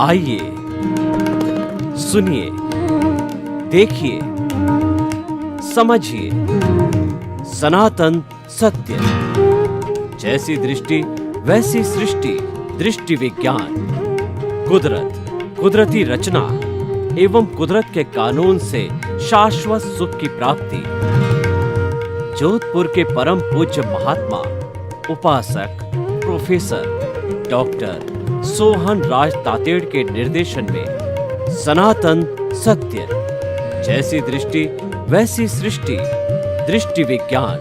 आइए, सुनिए, देखिए, समझिए सनातन सत्य। जैसी दृष्टि वैसी सृष्टि, दृष्टि विज्ञान। कुदरत, कुदरती रचना एवं कुदरत के कानून से शाश्वत सुख की प्राप्ति। जोधपुर के परम पूज्य महात्मा उपासक प्रोफेसर डॉक्टर सोहन राज तातेड़ के निर्देशन में सनातन सत्य। जैसी दृष्टि वैसी सृष्टि, दृष्टि विज्ञान।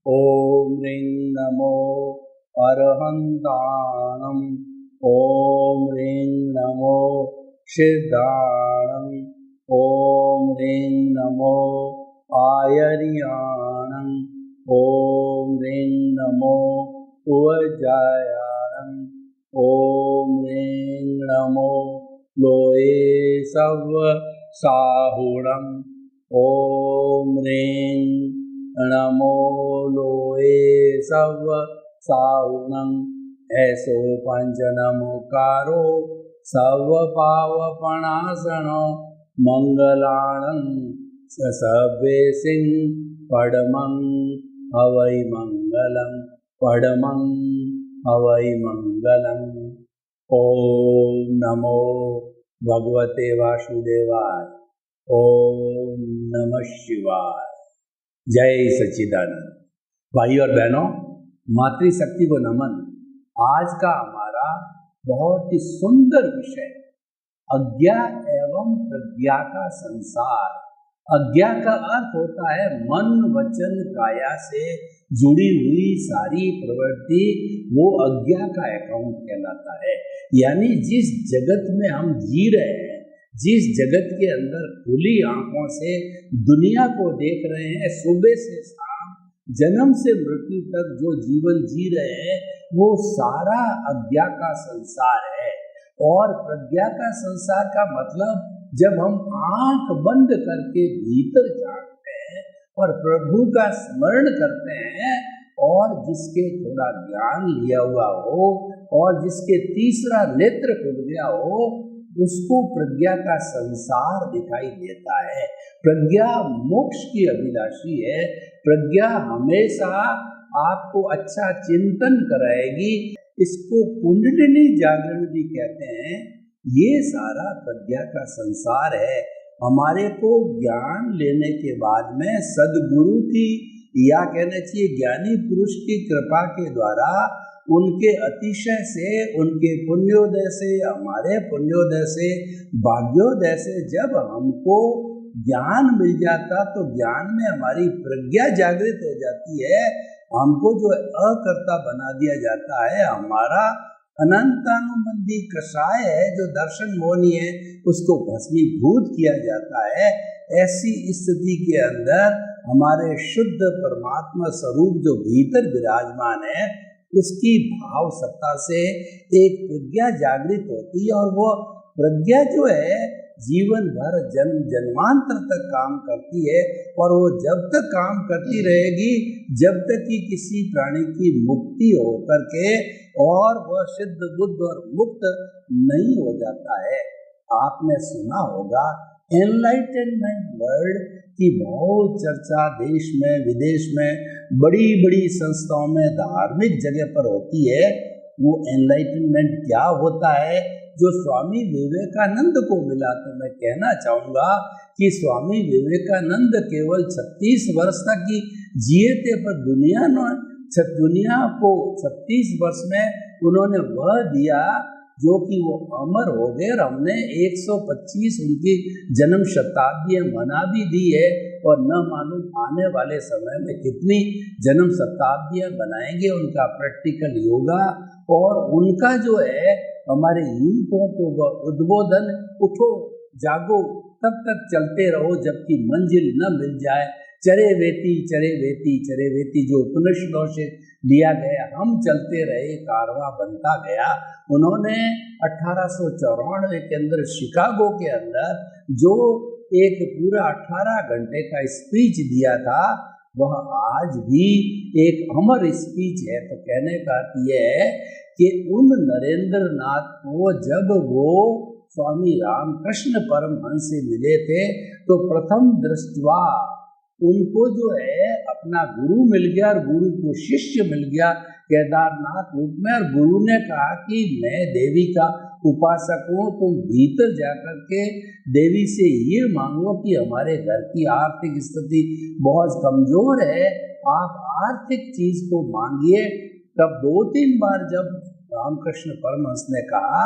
ओम ह्रीं नमो अरहंताणं। ओम ह्रीं नमो सिद्धाणं। ओम ह्रीं नमो आयर्याणं। ओम ह्रीं नमो उवजायाणं। ओम ह्रीं नमो लोये सव साहुणं। ओम ह्रीं नमो लोये सव साहुणं। ऐसो पंच नमोकारो सव पावपणासनो मंगलाणं ससभ्ये सिंह पडमं हवै मंगलं पडमं हवै मंगलम्। ओम नमो भगवते वासुदेवाय। ओम नमः शिवाय। जय सच्चिदानंद। भाई और बहनों, मातृशक्ति को नमन। आज का हमारा बहुत ही सुंदर विषय अज्ञा एवं प्रज्ञा का संसार। अज्ञा का अर्थ होता है मन वचन काया से जुड़ी हुई सारी प्रवृत्ति, वो अज्ञा का अकाउंट कहलाता है। यानी जिस जगत में हम जी रहे हैं, जिस जगत के अंदर खुली आंखों से दुनिया को देख रहे हैं, सुबह से शाम, जन्म से मृत्यु तक जो जीवन जी रहे हैं, वो सारा अज्ञा का संसार है। और प्रज्ञा का संसार का मतलब जब हम आंख बंद करके भीतर झांकते हैं और प्रभु का स्मरण करते हैं, और जिसके थोड़ा ज्ञान लिया हुआ हो और जिसके तीसरा नेत्र खुल गया हो, उसको प्रज्ञा का संसार दिखाई देता है। प्रज्ञा मोक्ष की अभिलाषी है। प्रज्ञा हमेशा आपको अच्छा चिंतन कराएगी। इसको कुंडलिनी जागरण भी कहते हैं। ये सारा प्रज्ञा का संसार है। हमारे को ज्ञान लेने के बाद में सदगुरु की, या कहना चाहिए ज्ञानी पुरुष की कृपा के द्वारा, उनके अतिशय से, उनके पुण्योदय से, हमारे पुण्योदय से, भाग्योदय से जब हमको ज्ञान मिल जाता, तो ज्ञान में हमारी प्रज्ञा जागृत हो जाती है। हमको जो अकर्ता बना दिया जाता है, हमारा अनंतानुबंधी कषाय है जो दर्शन मोहनी है, उसको भस्मीभूत किया जाता है। ऐसी स्थिति के अंदर हमारे शुद्ध परमात्मा स्वरूप जो भीतर विराजमान है, उसकी भाव सत्ता से एक प्रज्ञा जागृत होती है। और वो प्रज्ञा जो है जीवन भर जन्म जन्मांतर तक काम करती है। और वो जब तक काम करती रहेगी जब तक कि किसी प्राणी की मुक्ति हो करके और वह सिद्ध बुद्ध और मुक्त नहीं हो जाता है। आपने सुना होगा एनलाइटनमेंट वर्ल्ड की बहुत चर्चा देश में विदेश में बड़ी बड़ी संस्थाओं में धार्मिक जगह पर होती है। वो एनलाइटनमेंट क्या होता है जो स्वामी विवेकानंद को मिला, तो मैं कहना चाहूँगा कि स्वामी विवेकानंद केवल 36 वर्ष तक ही जिए थे, पर दुनिया को 36 वर्ष में उन्होंने वह दिया जो कि वो अमर हो गए। और हमने 125 उनकी जन्म शताब्दी मना भी दी है, और न मालूम आने वाले समय में कितनी जन्म शताब्दियां बनाएंगे। उनका प्रैक्टिकल योगा और उनका जो है हमारे युवकों को उद्बोधन, उठो जागो, तब तक चलते रहो जबकि मंजिल न मिल जाए। चरे वेती चरे वेती चरे वेती जो उपनिषदों से लिया गया, हम चलते रहे कारवां बनता गया। उन्होंने 1894 के अंदर शिकागो के अंदर जो एक पूरा 18 घंटे का स्पीच दिया था, वह आज भी एक अमर स्पीच है। तो कहने का अर्थ यह है कि उन नरेंद्र नाथ को जब वो स्वामी रामकृष्ण परमहंस से मिले थे तो प्रथम दृष्टवा उनको जो है अपना गुरु मिल गया और गुरु को शिष्य मिल गया केदारनाथ रूप में। और गुरु ने कहा कि मैं देवी का उपासक हूँ, तुम भीतर जाकर के देवी से ये मांगो कि हमारे घर की आर्थिक स्थिति बहुत कमजोर है, आप आर्थिक चीज को मांगिए। तब 2-3 बार जब रामकृष्ण परमहंस ने कहा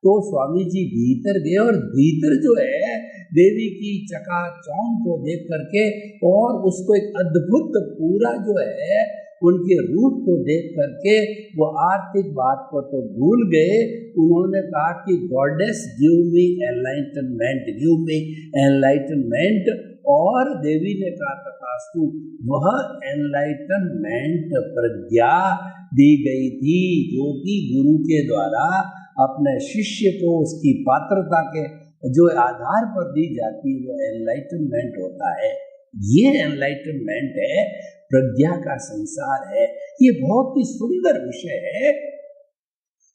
तो स्वामी जी भीतर गए और भीतर जो है देवी की चकाचौंध को देख करके और उसको एक अद्भुत पूरा जो है उनके रूप को देख करके वो आर्थिक बात को तो भूल गए। उन्होंने कहा कि goddess give me enlightenment, give me enlightenment. और देवी ने कहा तथास्तु, वह एनलाइटनमेंट प्रज्ञा दी गई थी जो कि गुरु के द्वारा अपने शिष्य को उसकी पात्रता के जो आधार पर दी जाती है वो एनलाइटनमेंट होता है। ये एनलाइटनमेंट है, प्रज्ञा का संसार है। ये बहुत ही सुंदर विषय है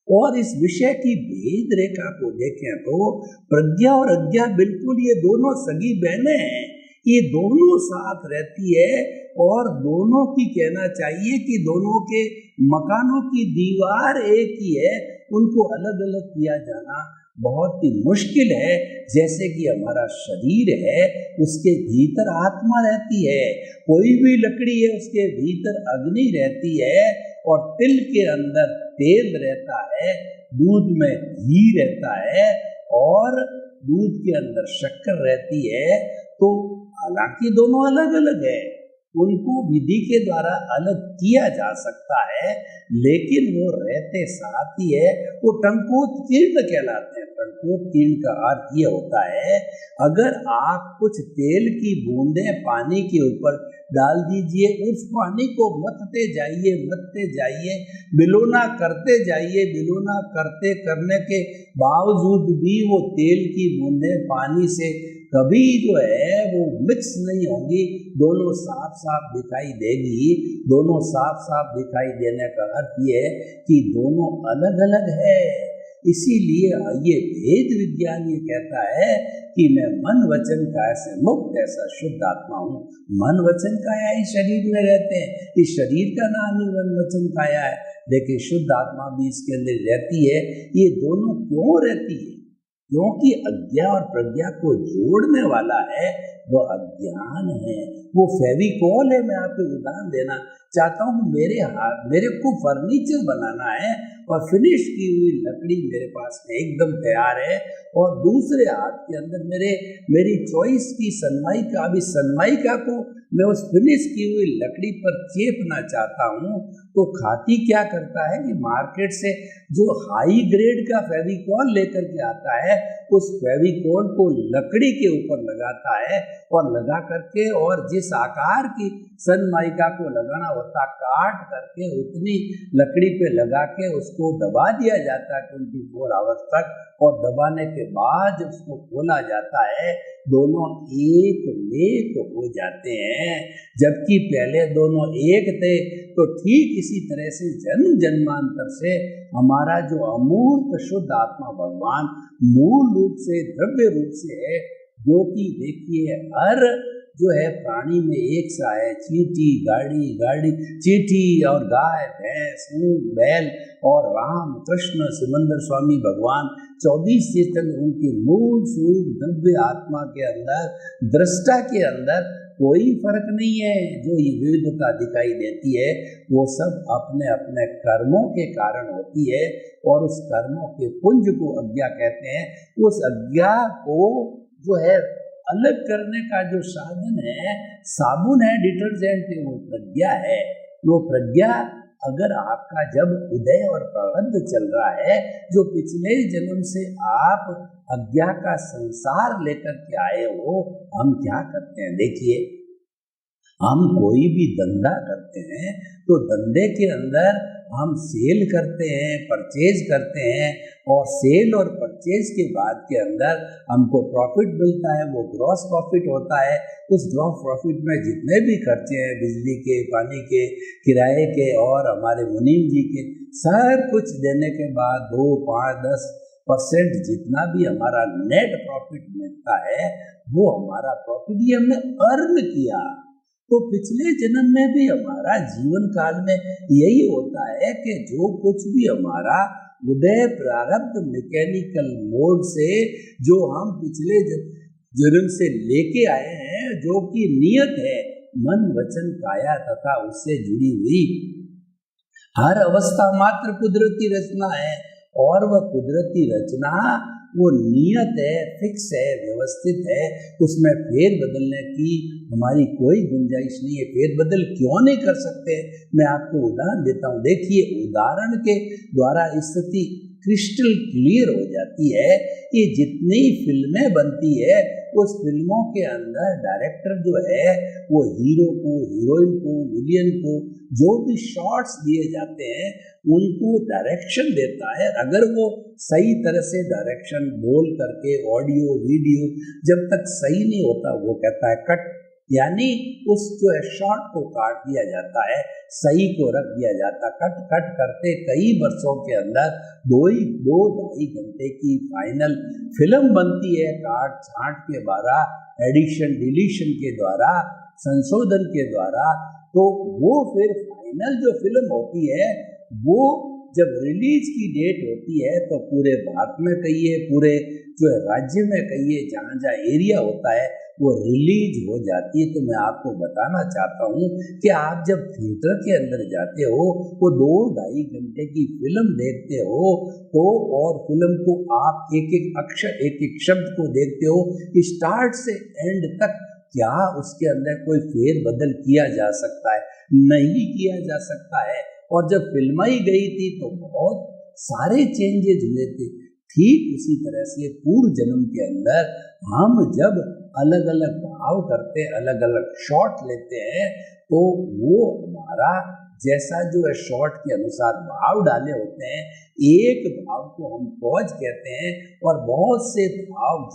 और इस विषय की भेद रेखा को देखें तो प्रज्ञा और अज्ञा बिल्कुल ये दोनों सगी बहनें हैं, ये दोनों साथ रहती है और दोनों की कहना चाहिए कि दोनों के मकानों की दीवार एक ही है, उनको अलग अलग किया जाना बहुत ही मुश्किल है। जैसे कि हमारा शरीर है उसके भीतर आत्मा रहती है, कोई भी लकड़ी है उसके भीतर अग्नि रहती है और तिल के अंदर तेल रहता है, दूध में घी रहता है और दूध के अंदर शक्कर रहती है। तो हालांकि दोनों अलग अलग है, उनको विधि के द्वारा अलग किया जा सकता है, लेकिन वो रहते साथ ही है। वो टंकोत्कीर्ण कहलाते हैं। टंकोत्कीर्ण का अर्थ ये होता है, अगर आप कुछ तेल की बूंदें पानी के ऊपर डाल दीजिए, उस पानी को मथते जाइए, बिलोना करते जाइए, बिलोना करने के बावजूद भी वो तेल की बूंदें पानी से कभी जो है वो मिक्स नहीं होंगी, दोनों साफ साफ दिखाई देगी। दोनों साफ साफ दिखाई देने का अर्थ ये है कि दोनों अलग अलग है। इसीलिए ये भेद विज्ञान ये कहता है कि मैं मन वचन काया से मुक्त ऐसा शुद्ध आत्मा हूँ। मन वचन काया इस शरीर में रहते हैं, इस शरीर का नाम ही मन वचन काया है, लेकिन शुद्ध आत्मा भी इसके अंदर रहती है। ये दोनों क्यों रहती है? क्योंकि अज्ञा और प्रज्ञा को जोड़ने वाला है वो अज्ञान है, वो फेविकॉल है। मैं आपको उदाहरण देना चाहता हूँ, मेरे को फर्नीचर बनाना है और फिनिश की हुई लकड़ी मेरे पास में एकदम तैयार है और दूसरे हाथ के अंदर मेरी चॉइस की सनमाइका, अभी सनमाइका को मैं उस फिनिश की हुई लकड़ी पर चेपना चाहता हूँ। तो खाती क्या करता है कि मार्केट से जो हाई ग्रेड का फेविकॉल लेकर के आता है, उस फेविकॉल को लकड़ी के ऊपर लगाता है और लगा करके और जिस आकार की सनमाइका को लगाना होता काट करके उतनी लकड़ी पे लगा के उसको दबा दिया जाता है 24 आवर्स तक, और दबाने के बाद जब उसको खोला जाता है दोनों एक लेख हो जाते हैं। जबकि पहले दोनों एक थे। तो ठीक इसी तरह से जन्म जन्मांतर से हमारा जो अमूर्त शुद्ध आत्मा भगवान मूल रूप से द्रव्य रूप से है, जो कि देखिए हर जो है प्राणी में एक सा है। चींटी गाड़ी चींटी और गाय भैंस ऊंट बैल और राम कृष्ण सिमंदर स्वामी भगवान 24 चेतन उनके मूल स्वरूप द्रव्य आत्मा के अंदर दृष्टा के अंदर कोई फर्क नहीं है। जो ये विविधता दिखाई देती है वो सब अपने अपने कर्मों के कारण होती है और उस कर्मों के पुंज को अज्ञा कहते हैं। उस अज्ञा को जो है अलग करने का जो साधन है, साबुन है, डिटर्जेंट है, वो प्रज्ञा है। वो प्रज्ञा अगर आपका जब उदय और प्रबंध चल रहा है, जो पिछले जन्म से आप अज्ञा का संसार लेकर के आए हो, हम क्या करते हैं देखिए, हम कोई भी धंधा करते हैं तो धंधे के अंदर हम सेल करते हैं, परचेज करते हैं, और सेल और परचेज के बाद के अंदर हमको प्रॉफिट मिलता है, वो ग्रॉस प्रॉफिट होता है। उस ग्रॉस प्रॉफिट में जितने भी खर्चे हैं, बिजली के, पानी के, किराए के और हमारे मुनीम जी के, सब कुछ देने के बाद 2, 5, 10% जितना भी हमारा नेट प्रॉफिट मिलता है, वो हमारा प्रॉफिट ये हमने अर्न किया। तो पिछले जन्म में भी हमारा जीवन काल में यही होता है कि जो कुछ भी हमारा उदय प्रारब्ध मैकेनिकल मोड से जो हम पिछले जन्म से लेके आए हैं, जो कि नियत है मन वचन काया तथा उससे जुड़ी हुई हर अवस्था मात्र कुदरती रचना है, और वह कुदरती रचना वो नियत है, फिक्स है, व्यवस्थित है, उसमें फेर बदलने की हमारी कोई गुंजाइश नहीं है। फेर बदल क्यों नहीं कर सकते? मैं आपको उदाहरण देता हूँ। देखिए, उदाहरण के द्वारा स्थिति क्रिस्टल क्लियर हो जाती है कि जितनी फिल्में बनती है, उस फिल्मों के अंदर डायरेक्टर जो है वो हीरो को, हीरोइन को, विलियन को जो भी शॉट्स दिए जाते हैं उनको डायरेक्शन देता है। अगर वो सही तरह से डायरेक्शन बोल करके ऑडियो वीडियो जब तक सही नहीं होता, वो कहता है कट, यानी उस जो है शॉट को काट दिया जाता है, सही को रख दिया जाता। कट कट करते कई वर्षों के अंदर 2-2.5 घंटे की फाइनल फिल्म बनती है, काट छांट के द्वारा, एडिशन डिलीशन के द्वारा, संशोधन के द्वारा। तो वो फिर फाइनल जो फिल्म होती है वो जब रिलीज की डेट होती है तो पूरे भारत में कहिए, पूरे जो राज्य में कहिए, जहाँ जहाँ एरिया होता है वो रिलीज हो जाती है। तो मैं आपको बताना चाहता हूँ कि आप जब थिएटर के अंदर जाते हो, वो 2-2.5 घंटे की फिल्म देखते हो, तो और फिल्म को आप एक एक अक्षर, एक एक शब्द को देखते हो स्टार्ट से एंड तक, क्या उसके अंदर कोई फेर बदल किया जा सकता है? नहीं किया जा सकता है। और जब फिल्माई गई थी तो बहुत सारे चेंजेस हुए थे। ठीक उसी तरह से पूर्व जन्म के अंदर हम जब अलग अलग भाव करते हैं, अलग अलग शॉट लेते हैं, तो वो हमारा जैसा जो है शॉट के अनुसार भाव डाले होते हैं, एक भाव को हम पॉज कहते हैं, और बहुत से भाव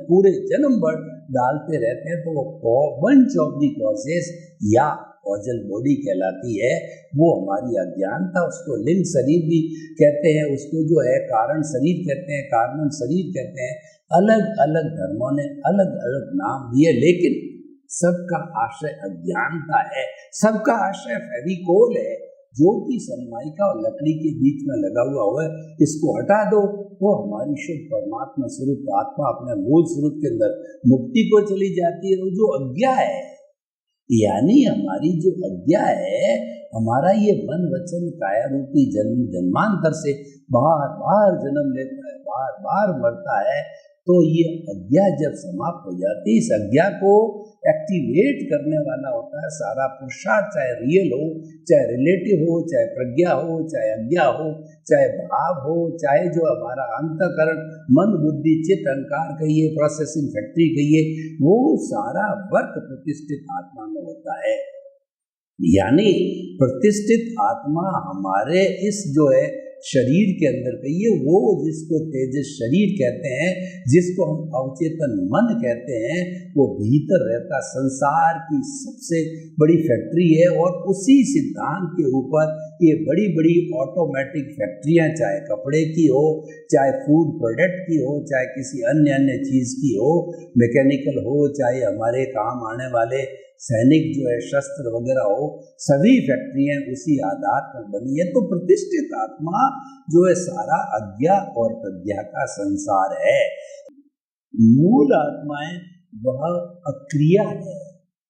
पूरे जन्म भर डालते रहते हैं, तो वो बंच ऑफ दी कॉजेस या कॉजल बॉडी कहलाती है। वो हमारी अज्ञानता, उसको लिंग शरीर भी कहते हैं, उसको जो है कारण शरीर कहते हैं, कारण शरीर कहते हैं। अलग अलग धर्मों ने अलग अलग नाम दिए, लेकिन सबका आश्रय अज्ञानता है, सबका आश्रय फेविकोल है, जो कि सनमाइका और लकड़ी के बीच में लगा हुआ है। इसको हटा दो तो हमारी शुद्ध परमात्मा स्वरूप आत्मा अपने मूल स्वरूप के अंदर मुक्ति को चली जाती है। जो अज्ञा है, यानी हमारी जो अज्ञा है, हमारा ये मन वचन काया रूपी जन्म जन्मांतर से बार बार जन्म लेता है, बार बार मरता है। तो ये अज्ञा जब समाप्त हो जाती है, इस अज्ञा को एक्टिवेट करने वाला होता है सारा पुरुषार्थ, चाहे रियल हो, चाहे रिलेटिव हो, चाहे प्रज्ञा हो, चाहे अज्ञा हो, चाहे भाव हो, चाहे जो हमारा अंतःकरण मन बुद्धि चित्त अहंकार कहिए, प्रोसेसिंग फैक्ट्री कहिए, वो सारा वर्क प्रतिष्ठित आत्मा में होता है। यानी प्रतिष्ठित आत्मा हमारे इस जो है शरीर के अंदर कहिए, वो जिसको तेजस शरीर कहते हैं, जिसको हम अवचेतन मन कहते हैं, वो भीतर रहता संसार की सबसे बड़ी फैक्ट्री है। और उसी सिद्धांत के ऊपर ये बड़ी बड़ी ऑटोमेटिक फैक्ट्रियां, चाहे कपड़े की हो, चाहे फूड प्रोडक्ट की हो, चाहे किसी अन्य चीज़ की हो, मैकेनिकल हो, चाहे हमारे काम आने वाले सैनिक जो है शस्त्र वगैरह हो, सभी फैक्ट्रियां उसी आधार पर बनी है। तो प्रतिष्ठित आत्मा जो है सारा अज्ञा और प्रज्ञा का संसार है। मूल आत्माएं वह अक्रिया है,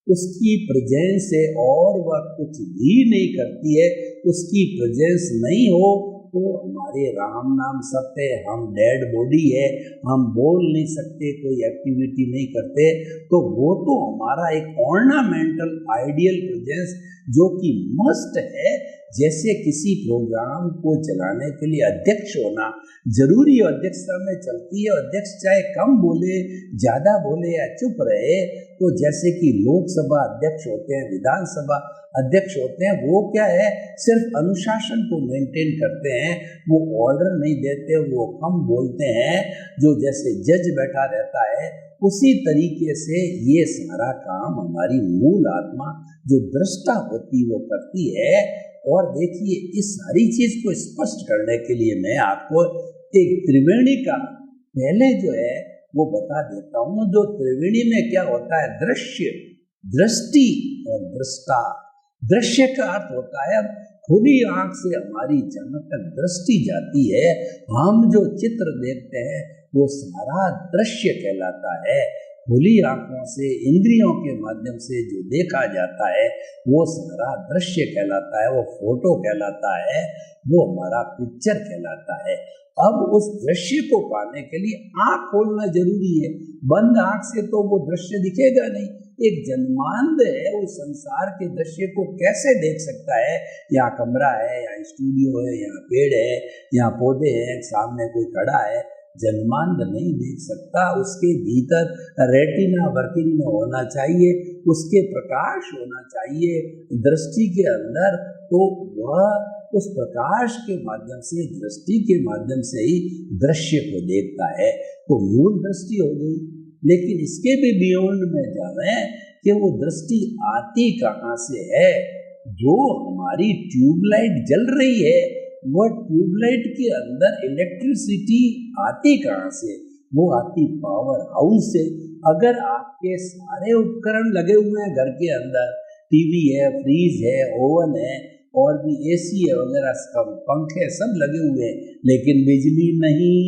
उसकी प्रेजेंस है और वह कुछ भी नहीं करती है। उसकी प्रेजेंस नहीं हो तो हमारे राम नाम सत्य, हम डेड बॉडी है, हम बोल नहीं सकते, कोई एक्टिविटी नहीं करते, तो वो तो हमारा एक ऑर्नामेंटल आइडियल प्रेजेंस जो कि मस्ट है। जैसे किसी प्रोग्राम को चलाने के लिए अध्यक्ष होना जरूरी है, अध्यक्षता में चलती है। अध्यक्ष चाहे कम बोले, ज्यादा बोले या चुप रहे, तो जैसे कि लोकसभा अध्यक्ष होते हैं, विधानसभा अध्यक्ष होते हैं, वो क्या है, सिर्फ अनुशासन को मेंटेन करते हैं, वो ऑर्डर नहीं देते, वो कम बोलते हैं। जो जैसे जज बैठा रहता है, उसी तरीके से ये सारा काम हमारी मूल आत्मा जो दृष्टा होती वो करती है। और देखिए, इस सारी चीज को स्पष्ट करने के लिए मैं आपको एक त्रिवेणी का पहले जो है वो बता देता हूँ। जो त्रिवेणी में क्या होता है, दृश्य, दृष्टि और दृष्टा। दृश्य का अर्थ होता है खुली आंख से हमारी जहाँ तक दृष्टि जाती है, हम जो चित्र देखते हैं वो सारा दृश्य कहलाता है। खुली आंखों से, इंद्रियों के माध्यम से जो देखा जाता है वो सारा दृश्य कहलाता है, वो फोटो कहलाता है, वो हमारा पिक्चर कहलाता है। अब उस दृश्य को पाने के लिए आंख खोलना जरूरी है। बंद आंख से तो वो दृश्य दिखेगा नहीं। एक जन्मांध है, उस संसार के दृश्य को कैसे देख सकता है? यहाँ कमरा है, यहाँ स्टूडियो है, यहाँ पेड़ है, यहाँ पौधे हैं, सामने कोई खड़ा है, जन्मांध नहीं देख सकता। उसके भीतर रेटिना वर्किंग में होना चाहिए, उसके प्रकाश होना चाहिए दृष्टि के अंदर, तो वह उस प्रकाश के माध्यम से, दृष्टि के माध्यम से ही दृश्य को देखता है। तो मूल दृष्टि हो गई। लेकिन इसके भी बियॉन्ड में जाने कि वो दृष्टि आती कहाँ से है। जो हमारी ट्यूबलाइट जल रही है, वो ट्यूबलाइट के अंदर इलेक्ट्रिसिटी आती कहाँ से? वो आती पावर हाउस से। अगर आपके सारे उपकरण लगे हुए हैं घर के अंदर, टीवी है, फ्रीज है, ओवन है, और भी एसी है वगैरह, पंखे सब लगे हुए हैं, लेकिन बिजली नहीं,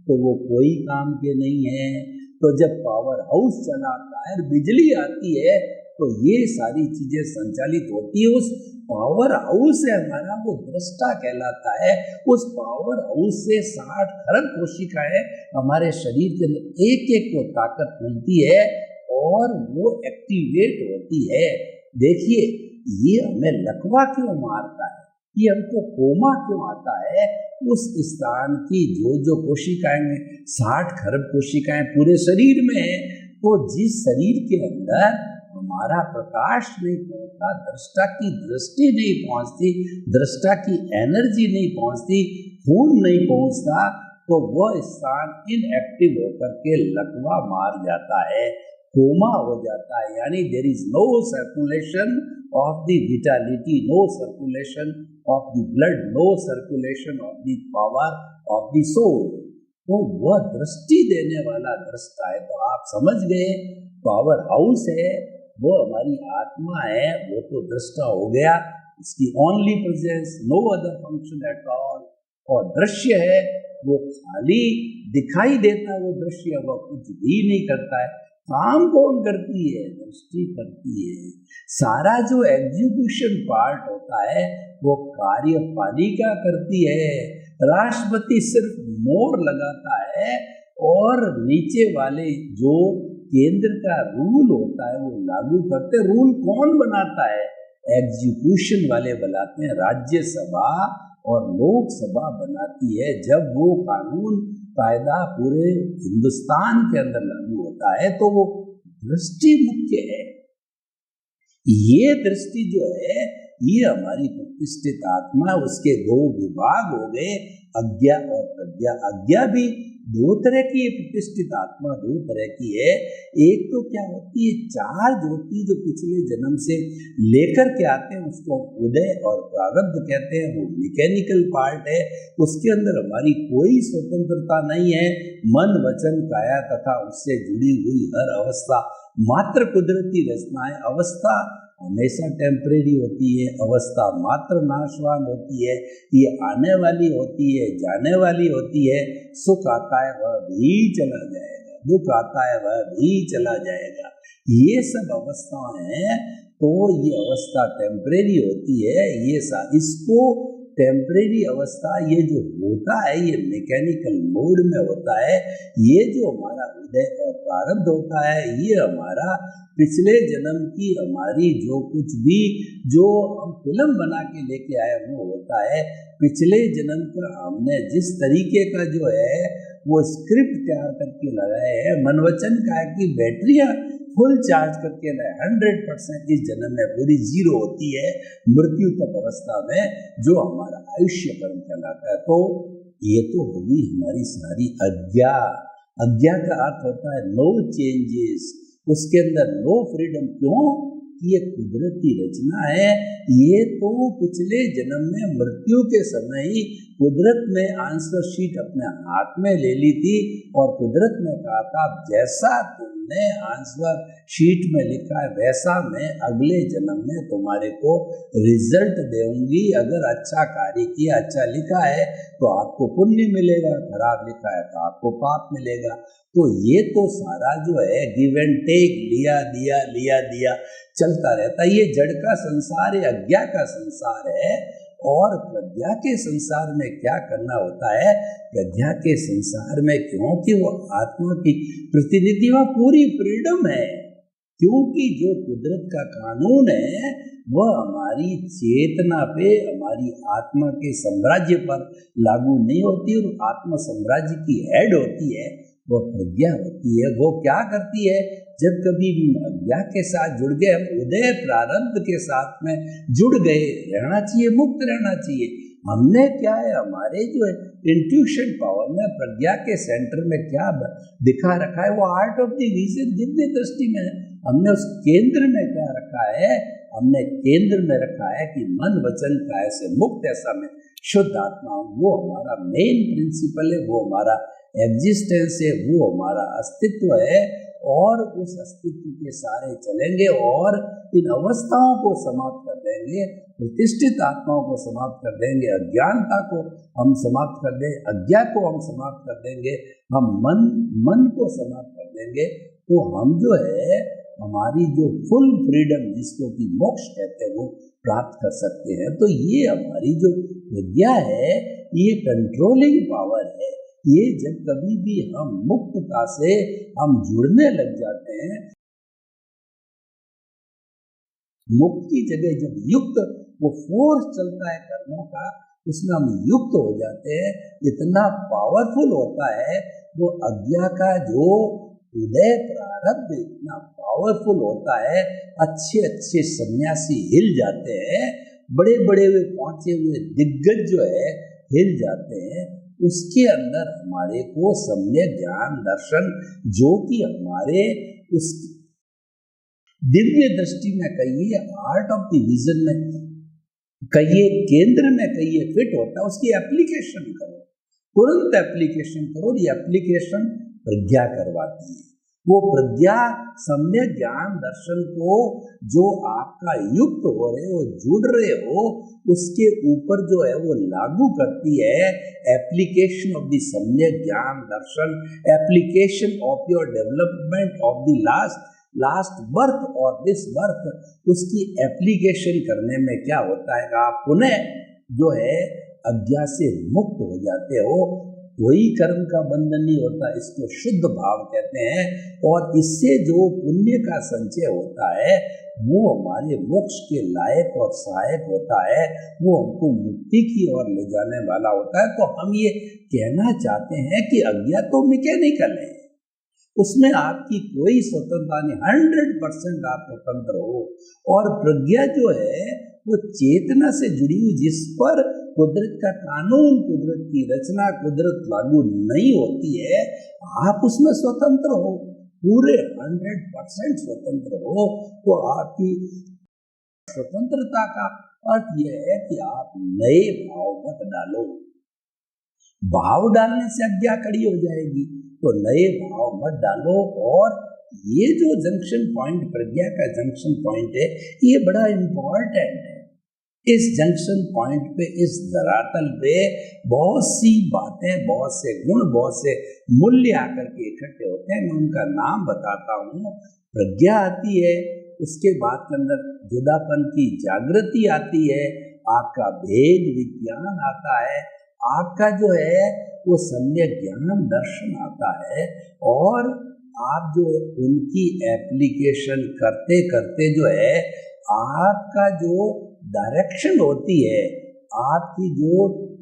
तो वो कोई काम के नहीं है। तो जब पावर हाउस चलाता है, बिजली आती है, तो ये सारी चीजें संचालित होती है। उस पावर हाउस से हमारा वो दृष्टा कहलाता है। उस पावर हाउस से 60 खरब कोशिकाएं हमारे शरीर के अंदर एक एक को ताकत मिलती है और वो एक्टिवेट होती है। देखिए, ये हमें लकवा क्यों मारता है, ये हमको कोमा क्यों आता है? उस स्थान की जो कोशिकाएं में 60 खरब कोशिकाएं पूरे शरीर में है, तो जिस शरीर के अंदर हमारा प्रकाश नहीं पहुंचता, दृष्टा की दृष्टि नहीं पहुंचती, दृष्टा की एनर्जी नहीं पहुंचती, खून नहीं पहुंचता, तो वह स्थान इनएक्टिव होकर के लकवा मार जाता है, कोमा हो जाता है। यानी there is no circulation of the vitality, no circulation of the blood, no circulation of the power of the soul. तो वह दृष्टि देने वाला दृष्टा है। तो आप समझ गए, पावर हाउस है वो हमारी आत्मा है, वो तो दृष्टा हो गया, इसकी only presence, no other function at all. और दृश्य है वो खाली दिखाई देता, वो दृश्य वो कुछ भी नहीं करता है। काम कौन करती है? दृष्टि करती है। सारा जो एग्जीक्यूशन पार्ट होता है वो कार्यपालिका करती है। राष्ट्रपति सिर्फ मोहर लगाता है और नीचे वाले जो केंद्र का रूल होता है वो लागू करते। रूल कौन बनाता है? एग्जीक्यूशन वाले बनाते हैं। राज्यसभा और लोकसभा बनाती है। जब वो कानून कायदा पूरे हिंदुस्तान के अंदर लागू होता है तो वो दृष्टि मुख्य है। ये दृष्टि जो है ये हमारी प्रतिष्ठित आत्मा, उसके दो विभाग हो गए, अज्ञा और प्रज्ञा। अज्ञा भी दो तरह की है, प्रतिष्ठित आत्मा दो तरह की है। एक तो क्या होती है, चार्ज होती है जो पिछले जन्म से लेकर के आते हैं, उसको उदय और प्रारब्ध कहते हैं। वो मैकेनिकल पार्ट है, उसके अंदर हमारी कोई स्वतंत्रता नहीं है। मन, वचन, काया तथा उससे जुड़ी हुई हर अवस्था मात्र कुदरती रचना है। अवस्था हमेशा टेम्परेरी होती है, अवस्था मात्र नाशवान होती है, ये आने वाली होती है, जाने वाली होती है। सुख आता है वह भी चला जाएगा, दुख आता है वह भी चला जाएगा। ये सब अवस्थाएं हैं, तो ये अवस्था टेम्परेरी होती है। ये इसको टेम्परेरी अवस्था ये जो होता है ये मैकेनिकल मोड में होता है। ये जो हमारा उदय और प्रारब्ध होता है ये हमारा पिछले जन्म की हमारी जो कुछ भी जो हम फिल्म बना के लेके आए वो होता है। पिछले जन्म का हमने जिस तरीके का जो है वो स्क्रिप्ट तैयार करके लगाए है, मन वचन का की बैटरियां फुल चार्ज करके लाए 100% इस जन्म में पूरी जीरो होती है मृत्यु तक अवस्था में, जो हमारा आयुष्य कर्म कहलाता है। तो ये तो होगी हमारी सारी अज्ञा। अज्ञा का अर्थ होता है नो चेंजेस, उसके अंदर नो फ्रीडम। क्यों? ये कुदरती रचना है। ये तो पिछले जन्म में मृत्यु के समय ही कुदरत ने आंसर शीट अपने हाथ में ले ली थी और कुदरत ने कहा था जैसा तुमने आंसर शीट में लिखा है वैसा मैं अगले जन्म में तुम्हारे को रिजल्ट दूंगी। अगर अच्छा कार्य किया, अच्छा लिखा है तो आपको पुण्य मिलेगा, खराब लिखा है तो आपको पाप मिलेगा। तो ये तो सारा जो है गिव एंड टेक, लिया दिया लिया दिया चलता रहता है। ये जड़ का संसार है, अज्ञा का संसार है। और प्रज्ञा के संसार में क्या करना होता है? प्रज्ञा के संसार में, क्योंकि वो आत्मा की प्रतिनिधि में पूरी फ्रीडम है, क्योंकि जो कुदरत का कानून है वह हमारी चेतना पे, हमारी आत्मा के साम्राज्य पर लागू नहीं होती। और आत्मा साम्राज्य की हेड होती है वो प्रज्ञा होती है। वो क्या करती है? जब कभी अज्ञा के साथ जुड़ गए, हम उदय प्रारब्ध के साथ में जुड़ गए, रहना चाहिए, मुक्त रहना चाहिए। हमने क्या है, हमारे जो है इंट्यूशन पावर में प्रज्ञा के सेंटर में क्या दिखा रखा है, वो art of the vision Divya दृष्टि में हमने उस केंद्र में क्या रखा है? हमने केंद्र में रखा है कि मन वचन काया से मुक्त ऐसा में शुद्ध आत्मा। वो हमारा मेन प्रिंसिपल है, वो हमारा एग्जिस्टेंस है, वो हमारा अस्तित्व है। और उस अस्तित्व के सारे चलेंगे और इन अवस्थाओं को समाप्त कर देंगे, प्रतिष्ठित आत्माओं को समाप्त कर देंगे, अज्ञानता को हम समाप्त कर देंगे, अज्ञा को हम समाप्त कर देंगे, हम मन को समाप्त कर देंगे। तो हम जो है हमारी जो फुल फ्रीडम जिसको कि मोक्ष कहते हैं वो प्राप्त कर सकते हैं। तो ये हमारी जो विद्या है ये कंट्रोलिंग पावर है। ये जब कभी भी हम मुक्तता से हम जुड़ने लग जाते हैं, मुक्त की जगह जब युक्त वो फोर्स चलता है कर्मों का, उसमें हम युक्त हो जाते हैं। इतना पावरफुल होता है वो अज्ञा का जो उदय प्रारब्ध इतना पावरफुल होता है। अच्छे अच्छे सन्यासी हिल जाते हैं, बड़े बड़े हुए पहुंचे हुए दिग्गज जो है हिल जाते हैं। उसके अंदर हमारे को सम्यक ज्ञान दर्शन जो कि हमारे उस दिव्य दृष्टि में कहिए, आर्ट ऑफ द विजन में कहिए, केंद्र में कहिए फिट होता है, उसकी एप्लीकेशन करो, तुरंत एप्लीकेशन करो। ये एप्लीकेशन प्रज्ञा करवाती है। वो प्रज्ञा सम्यक ज्ञान दर्शन को जो आपका युक्त हो रहे हो, जुड़ रहे हो, उसके ऊपर जो है वो लागू करती है। Application of the samyak gyan darshan, application of your development of the last birth और दिस बर्थ, उसकी एप्लीकेशन करने में क्या होता है, आप पुनः जो है अज्ञा से मुक्त हो जाते हो। कोई कर्म का बंधन नहीं होता, इसको शुद्ध भाव कहते हैं। और इससे जो पुण्य का संचय होता है वो हमारे मोक्ष के लायक और सहायक होता है, वो हमको मुक्ति की ओर ले जाने वाला होता है। तो हम ये कहना चाहते हैं कि अज्ञा तो मैकेनिकल है, उसमें आपकी कोई स्वतंत्रता नहीं, 100% आप स्वतंत्र हो। और प्रज्ञा जो है वो चेतना से जुड़ी हुई, जिस पर कुदरत का कानून, कुदरत की रचना, कुदरत लागू नहीं होती है, आप उसमें स्वतंत्र हो, पूरे 100% स्वतंत्र हो। तो आपकी स्वतंत्रता का अर्थ यह है कि आप नए भाव मत डालो। भाव डालने से अज्ञा खड़ी हो जाएगी, तो नए भाव मत डालो। और ये जो जंक्शन पॉइंट, प्रज्ञा का जंक्शन पॉइंट है, ये बड़ा इम्पोर्टेंट है। इस जंक्शन पॉइंट पे, इस धरातल पे बहुत सी बातें, बहुत से गुण, बहुत से मूल्य आकर के इकट्ठे होते हैं। मैं उनका नाम बताता हूँ। प्रज्ञा आती है, उसके बाद के अंदर जुदापन की जागृति आती है, आपका भेद विज्ञान आता है, आपका जो है वो सम्यक ज्ञान दर्शन आता है, और आप जो उनकी एप्लीकेशन करते करते जो है आपका जो डायरेक्शन होती है, आपकी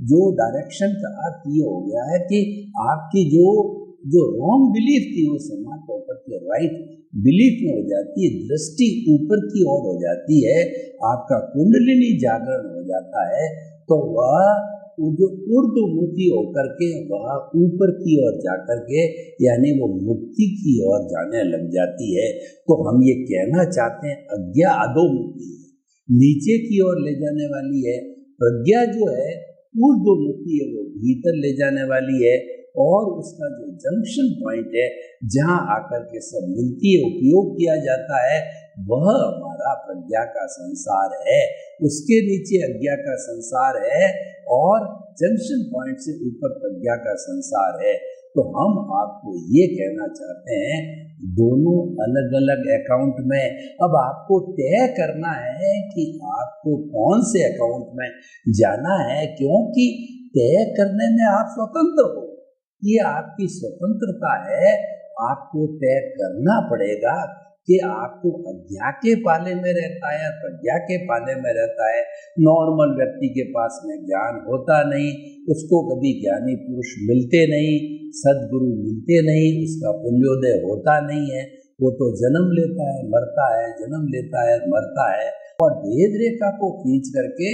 जो डायरेक्शन का अर्थ ये हो गया है कि आपकी जो रॉन्ग बिलीफ थी वो समाप्त होकर के राइट बिलीफ में हो जाती है, दृष्टि ऊपर की ओर हो जाती है, आपका कुंडलिनी जागरण हो जाता है, तो वह जो ऊर्ध्वमुखी होकर के वह ऊपर की ओर जाकर के यानी वो मुक्ति की ओर जाने लग जाती है। तो हम ये कहना चाहते हैं अज्ञा अधोमुखी है, नीचे की ओर ले जाने वाली है, प्रज्ञा जो है ऊर्ध्वमुखी है, वो भीतर ले जाने वाली है, और उसका जो जंक्शन पॉइंट है जहाँ आकर के सब मिलती है, उपयोग किया जाता है, वह हमारा प्रज्ञा का संसार है। उसके नीचे अज्ञा का संसार है और जंक्शन पॉइंट से ऊपर प्रज्ञा का संसार है। तो हम आपको ये कहना चाहते हैं दोनों अलग अलग अकाउंट में अब आपको तय करना है कि आपको कौन से अकाउंट में जाना है, क्योंकि तय करने में आप स्वतंत्र हो, ये आपकी स्वतंत्रता है। आपको तय करना पड़ेगा कि आपको अज्ञा के पाले में रहता है, प्रज्ञा के पाले में रहता है। नॉर्मल व्यक्ति के पास में ज्ञान होता नहीं, उसको कभी ज्ञानी पुरुष मिलते नहीं, सद्गुरु मिलते नहीं, उसका पुण्योदय होता नहीं है, वो तो जन्म लेता है मरता है, जन्म लेता है मरता है। और भेद रेखा को खींच करके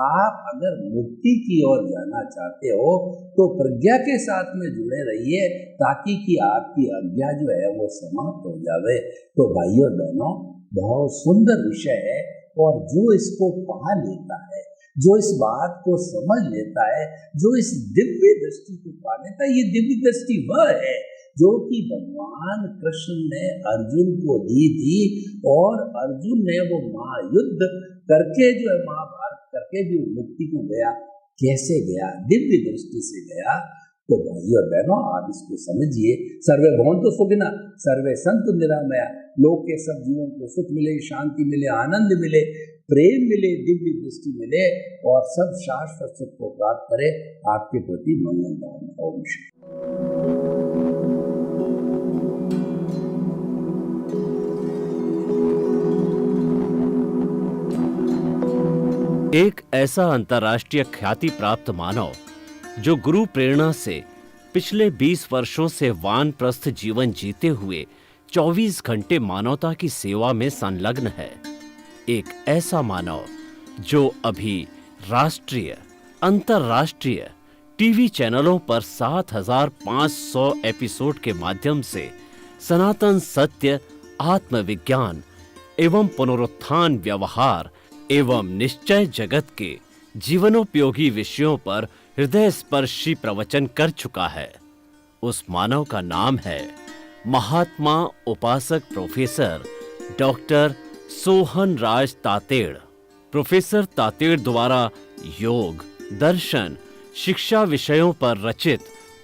आप अगर मुक्ति की ओर जाना चाहते हो तो प्रज्ञा के साथ में जुड़े रहिए, ताकि कि आपकी अज्ञा जो है वो समाप्त हो जावे। तो भाइयों बहनों, बहुत सुंदर विषय है, और जो इसको पा लेता है, जो इस बात को समझ लेता है, जो इस दिव्य दृष्टि को पा लेता है, ये दिव्य दृष्टि वह है जो कि भगवान कृष्ण ने अर्जुन को दी थी, और अर्जुन ने वो महायुद्ध करके जो है महाभारत करके जो मुक्ति को गया, कैसे गया, दिव्य दृष्टि से गया। तो भाइयों और बहनों, आप इसको समझिए। सर्वे भवन्तु सुखिनः, सर्वे सन्तु निरामया, लोक के सब जीवों को सुख मिले, शांति मिले, आनंद मिले, प्रेम मिले, दिव्य दृष्टि मिले, और सब शाश्वत सुख को प्राप्त करे। आपके प्रति मंगल कामना। ओम शांति। एक ऐसा अंतर्राष्ट्रीय ख्याति प्राप्त मानव जो गुरु प्रेरणा से पिछले 20 वर्षों से वानप्रस्थ जीवन जीते हुए 24 घंटे मानवता की सेवा में संलग्न है। एक ऐसा मानव जो अभी राष्ट्रीय, अंतर्राष्ट्रीय टीवी चैनलों पर 7,500 एपिसोड के माध्यम से सनातन सत्य, आत्मविज्ञान एवं पुनरुत्थान व्यवहार एवं निश्चय जगत के जीवनोपयोगी विषयों पर हृदय स्पर्शी प्रवचन कर चुका है। उस मानव का नाम है महात्मा उपासक प्रोफेसर डॉक्टर सोहन राज तातेड़। प्रोफेसर तातेड़ द्वारा योग, दर्शन, शिक्षा विषयों पर रचित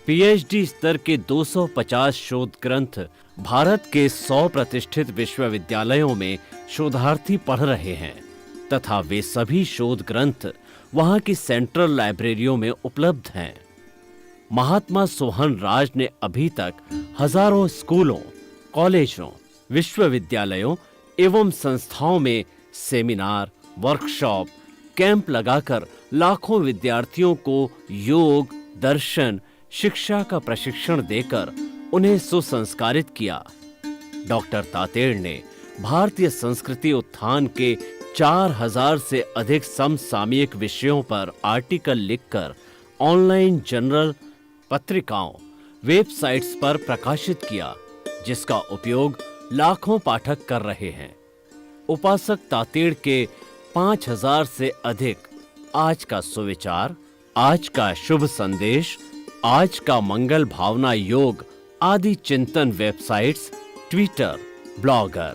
पीएचडी स्तर के 250 शोध ग्रंथ भारत के 100 प्रतिष्ठित विश्वविद्यालयों में शोधार्थी पढ़ रहे हैं, तथा वे सभी शोध ग्रंथ वहां की सेंट्रल लाइब्रेरियों में उपलब्ध हैं। महात्मा सोहन राज ने अभी तक हजारों स्कूलों, कॉलेजों, विश्वविद्यालयों एवं संस्थाओं में सेमिनार, वर्कशॉप, कैंप लगाकर लाखों विद्यार्थियों को योग, दर्शन, शिक्षा का प्रशिक्षण देकर उन्हें सुसंस्कारित किया। डॉक्टर तातेड़ ने भारतीय संस्कृति उत्थान के 4000 से अधिक समसामयिक विषयों पर आर्टिकल लिखकर ऑनलाइन जर्नल, पत्रिकाओं, वेबसाइट्स पर प्रकाशित किया, जिसका उपयोग लाखों पाठक कर रहे हैं। उपासक तातेड़ के 5000 से अधिक आज का सुविचार, आज का शुभ संदेश, आज का मंगल भावना योग आदि चिंतन websites, Twitter, blogger,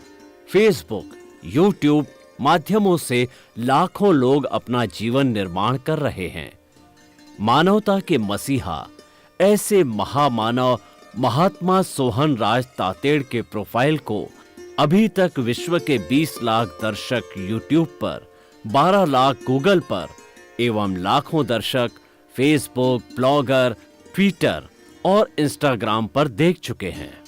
Facebook, YouTube माध्यमों से लाखों लोग अपना जीवन निर्माण कर रहे हैं। मानवता के मसीहा ऐसे महामानव महात्मा सोहन राज तातेड़ के प्रोफाइल को अभी तक विश्व के 20 लाख दर्शक यूट्यूब पर 12 लाख गूगल पर एवं लाखों दर्शक फेसबुक, ब्लॉगर, ट्विटर और इंस्टाग्राम पर देख चुके हैं।